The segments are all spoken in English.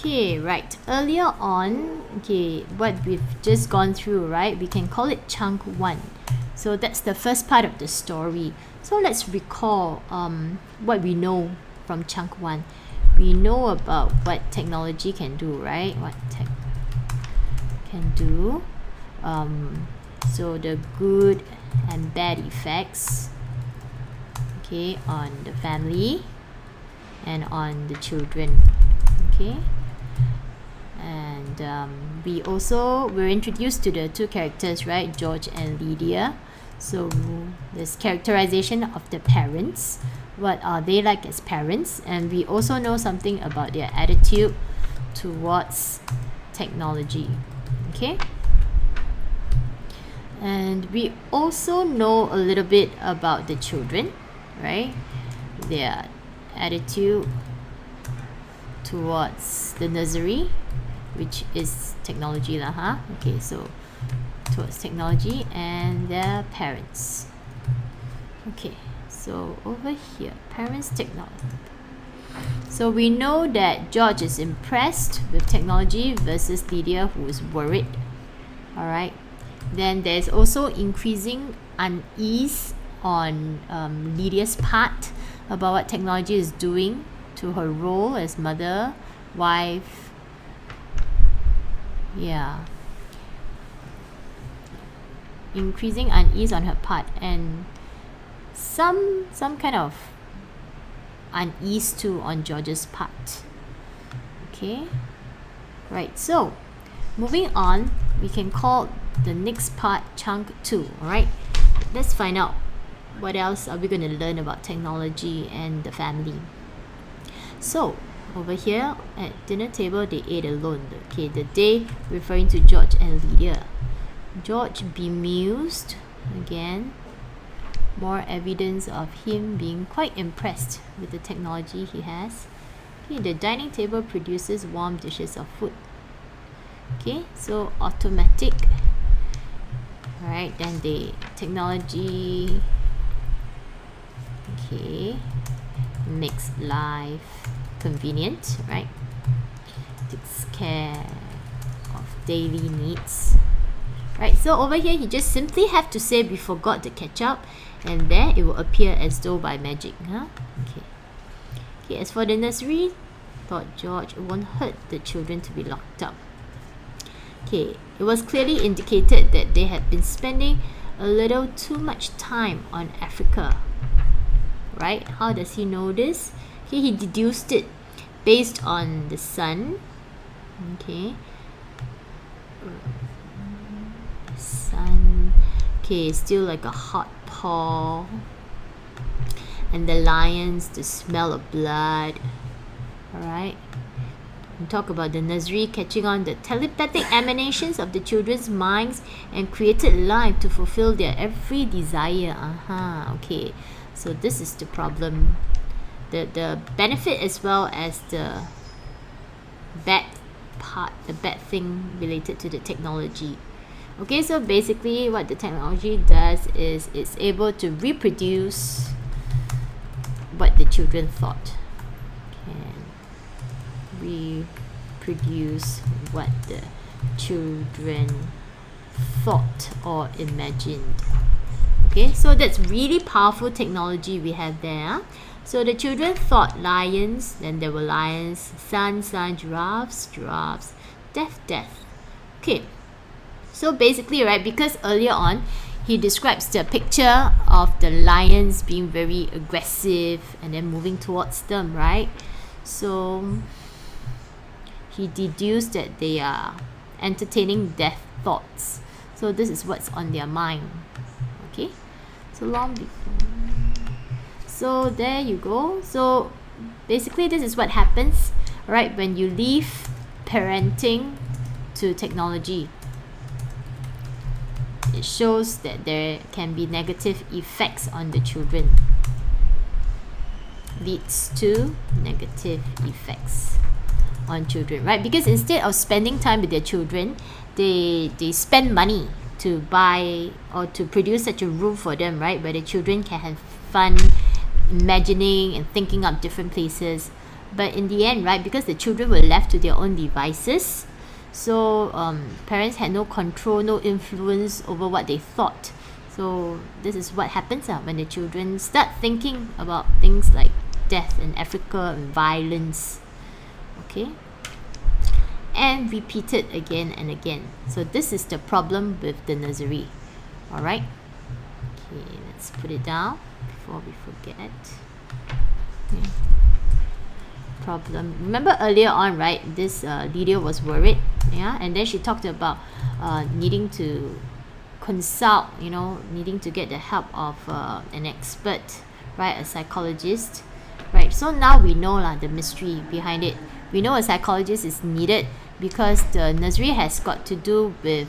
Okay, right. Earlier on, okay, what we've just gone through, right? We can call it chunk 1. So that's the first part of the story. So let's recall what we know from chunk 1. We know about what technology can do, right? What tech can do. So the good and bad effects, okay, on the family and on the children, okay. And we're introduced to the two characters, right, George and Lydia. So there's characterization of the parents, what are they like as parents, and we also know something about their attitude towards technology, okay. And we also know a little bit about the children, right, their attitude towards the nursery, which is technology lah, huh? Okay, so towards technology and their parents. Okay, so over here, parents technology. So we know that George is impressed with technology versus Lydia, who is worried. All right, then there's also increasing unease on Lydia's part about what technology is doing to her role as mother, wife. Yeah, increasing unease on her part, and some kind of unease too on George's part. Okay, right, so moving on, we can call the next part chunk 2. All right, let's find out what else are we going to learn about technology and the family. So over here at dinner table, they ate alone. Okay, the day referring to George and Lydia. George bemused, again, more evidence of him being quite impressed with the technology he has. Okay, the dining table produces warm dishes of food. Okay, so automatic. Alright, then the technology, okay, makes life convenient, right? Takes care of daily needs. Right, so over here he just simply have to say we forgot the ketchup, and there it will appear as though by magic, huh? Okay. Okay, as for the nursery, thought George, it won't hurt the children to be locked up. Okay, it was clearly indicated that they had been spending a little too much time on Africa. Right? How does he know this? Okay, he deduced it based on the sun. Okay. Sun. Okay, still like a hot paw. And the lions, the smell of blood. Alright. And talk about the nursery catching on the telepathic emanations of the children's minds and created life to fulfill their every desire. Okay. So this is the problem. The benefit as well as the bad part, the bad thing related to the technology. Okay, so basically what the technology does is it's able to reproduce what the children thought. Can reproduce what the children thought or imagined. Okay, so that's really powerful technology we have there. So the children thought lions, then there were lions, sun, giraffes, death. Okay, so basically, right, because earlier on he describes the picture of the lions being very aggressive and then moving towards them, right? So he deduced that they are entertaining death thoughts. So this is what's on their mind. Okay, so long before. So there you go. So basically this is what happens, right, when you leave parenting to technology. It shows that there can be negative effects on the children. Leads to negative effects on children, right? Because instead of spending time with their children, they spend money to buy or to produce such a room for them, right, where the children can have fun imagining and thinking up different places. But in the end, right, because the children were left to their own devices, so parents had no control, no influence over what they thought. So this is what happens when the children start thinking about things like death in Africa and violence. Okay, and repeat it again and again. So this is the problem with the nursery. All right. Okay, let's put it down before we forget. Okay. Problem. Remember earlier on, right? This Lydia was worried, yeah, and then she talked about needing to consult, needing to get the help of an expert, right? A psychologist, right? So now we know the mystery behind it. We know a psychologist is needed because the nursery has got to do with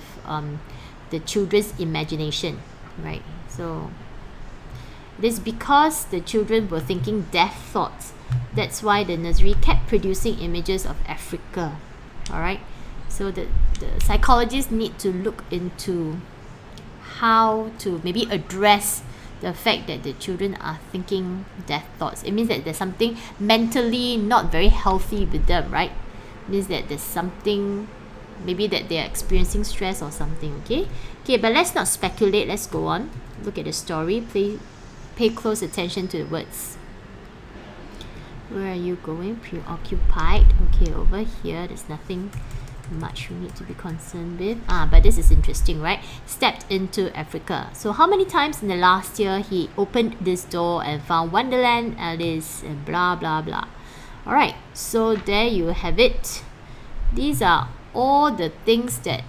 the children's imagination, right? So it is because the children were thinking death thoughts. That's why the nursery kept producing images of Africa. All right. So the psychologists need to look into how to maybe address the fact that the children are thinking death thoughts. It means that there's something mentally not very healthy with them, right? It means that there's something maybe that they're experiencing stress or something. Okay, but let's not speculate. Let's go on. Look at the story. Pay close attention to the words. Where are you going? Preoccupied. Okay, over here there's nothing much we need to be concerned with. But this is interesting, right? Stepped into Africa. So how many times in the last year he opened this door and found Wonderland, Alice, and blah blah blah. Alright, so there you have it. These are all the things that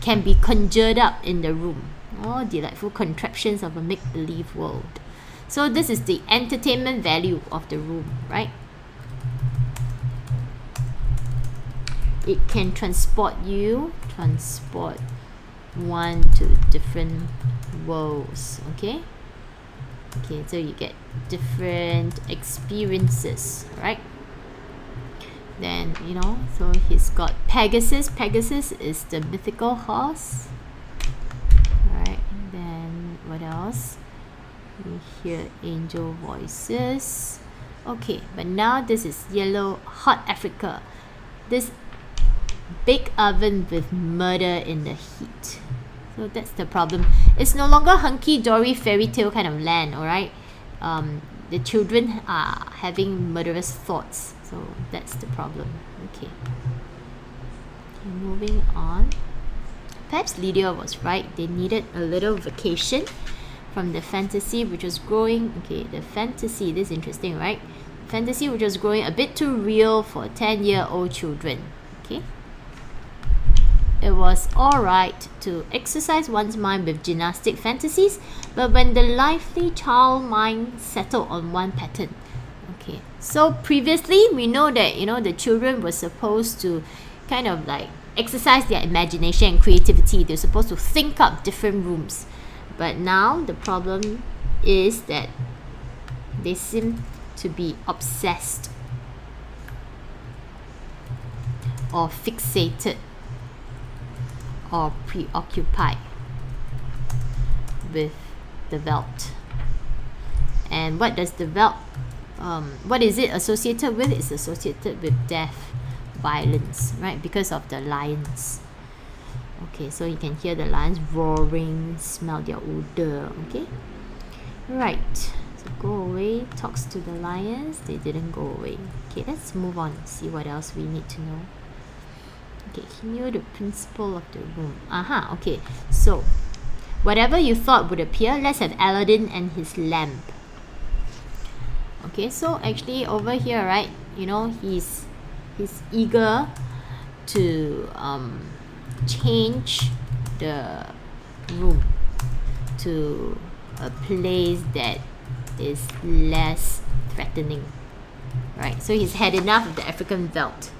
can be conjured up in the room. All delightful contraptions of a make-believe world. So this is the entertainment value of the room, right? It can transport one to different worlds. Okay, so you get different experiences, right? Then so he's got Pegasus. Pegasus is the mythical horse. Right, then what else? We hear angel voices. Okay, but now this is yellow hot Africa. This big oven with murder in the heat. So that's the problem. It's no longer hunky-dory fairy tale kind of land, alright? The children are having murderous thoughts. So that's the problem. Okay, moving on. Perhaps Lydia was right. They needed a little vacation from the fantasy which was growing. Okay, the fantasy, this is interesting, right? Fantasy which was growing a bit too real for 10-year-old children. Okay, it was alright to exercise one's mind with gymnastic fantasies, but when the lively child mind settled on one pattern. Okay, so previously we know that the children were supposed to kind of like exercise their imagination and creativity. They're supposed to think up different rooms, but now the problem is that they seem to be obsessed or fixated or preoccupied with the Veldt. And what does the Veldt what is it associated with? It's associated with death, violence, right? Because of the lions. Okay, so you can hear the lions roaring, smell their odor. Okay, right. So go away. Talks to the lions. They didn't go away. Okay, let's move on. See what else we need to know. Okay, he knew the principle of the room. Okay, so whatever you thought would appear. Let's have Aladdin and his lamp. Okay, so actually over here, right, he's eager to change the room to a place that is less threatening, right? So he's had enough of the African Veldt.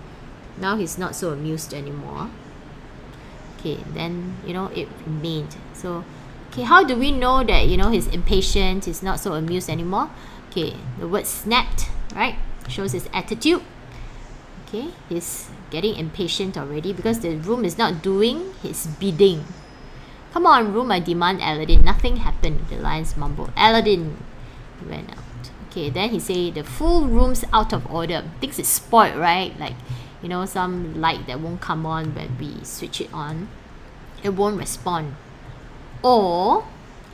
Now he's not so amused anymore. Okay, then it remained. So okay, how do we know that he's impatient, he's not so amused anymore? Okay, the word snapped, right, shows his attitude. Okay, he's getting impatient already because the room is not doing his bidding. Come on, room, I demand Aladdin. Nothing happened. The lions mumbled. Aladdin went out. Okay, then he say the full room's out of order. Things is spoiled, right? Like, you know, some light that won't come on when we switch it on. It won't respond. Or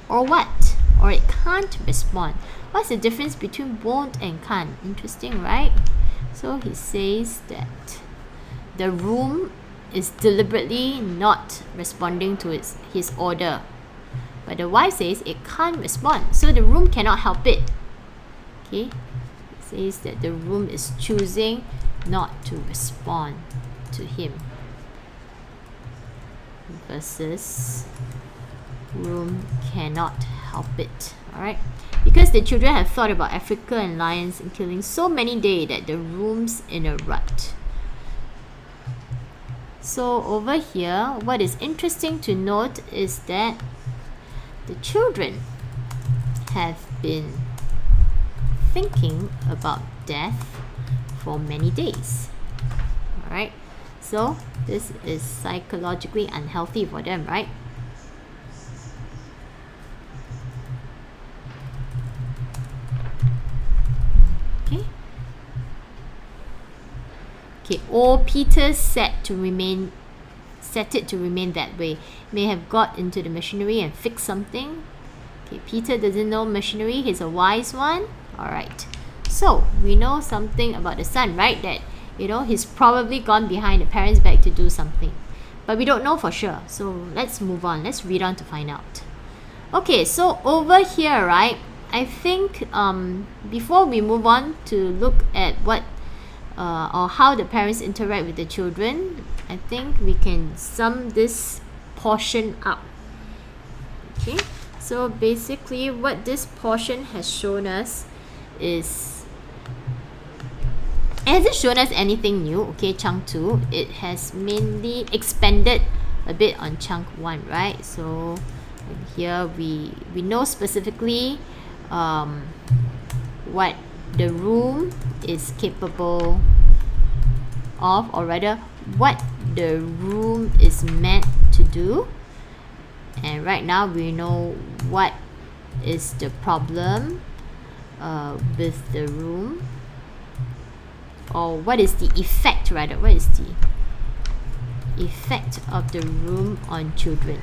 what? Or it can't respond. What's the difference between won't and can't? Interesting, right? So he says that the room is deliberately not responding to his order. But the wife says it can't respond. So the room cannot help it. Okay? It says that the room is choosing not to respond to him. Versus room cannot help it. Alright? Because the children have thought about Africa and lions and killing so many days that the room's in a rut. So over here, what is interesting to note is that the children have been thinking about death for many days. Alright? So this is psychologically unhealthy for them, right? Okay, or Peter set it to remain that way. May have got into the machinery and fixed something. Okay, Peter doesn't know machinery. He's a wise one. Alright. So, we know something about the son, right? That, you know, he's probably gone behind the parents' back to do something. But we don't know for sure. So, let's move on. Let's read on to find out. Okay, so over here, right? I think before we move on to look at what or how the parents interact with the children, I think we can sum this portion up. Okay, so basically what this portion has shown us is, it hasn't shown us anything new. Okay, chunk 2, it has mainly expanded a bit on chunk 1, right? So here we know specifically what the room is capable of, or rather what the room is meant to do. And right now we know what is the problem with the room, or what is the effect, rather, what is the effect of the room on children,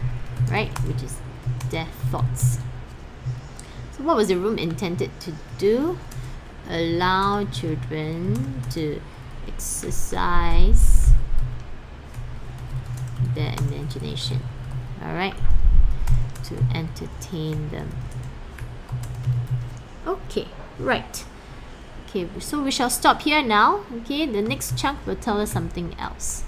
right? Which is death thoughts. So what was the room intended to do? Allow children to exercise their imagination. Alright? To entertain them. Okay, right. Okay, so we shall stop here now. Okay, the next chunk will tell us something else.